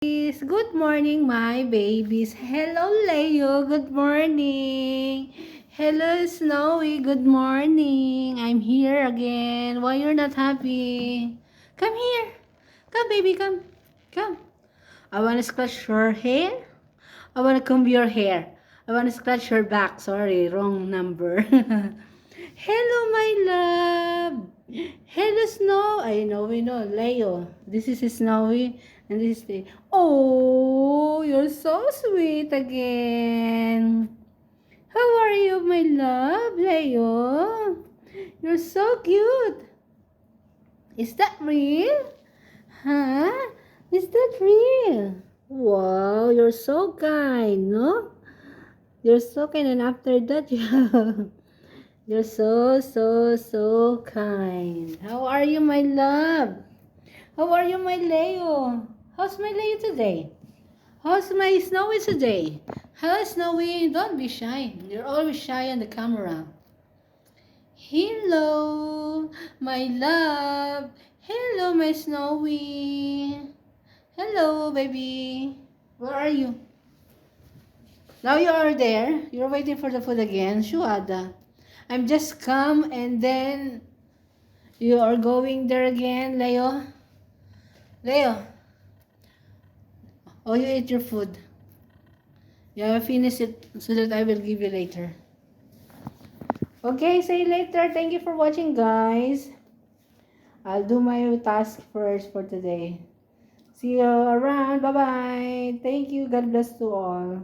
Good morning, my babies. Hello, Leo. Good morning. Hello, Snowy. Good morning. I'm here again. Why you're not happy? Come here. Come, baby. Come. Come. I want to scratch your hair. I want to comb your hair. I want to scratch your back. Sorry, wrong number. Hello, my love. Hello, Snow. I know, we know. Leo. This is Snowy. And this is the... Oh, you're so sweet again. How are you, my love, Leo? You're so cute. Is that real? Huh? Is that real? Wow, you're so kind, no? You're so kind, and after that, you're so kind. How are you, my love? How are you, my Leo? How's my Leo today? How's my Snowy today? Hello, Snowy. Don't be shy. You're always shy on the camera. Hello, my love. Hello, my Snowy. Hello, baby. Where are you? Now you are there. You're waiting for the food again. Shuada. I'm just come and then you are going there again, Leo. Leo. Oh, you ate your food. Yeah, finish it so that I will give you later. Okay, see you later. Thank you for watching, guys. I'll do my task first for today. See you around. Bye-bye. Thank you. God bless to all.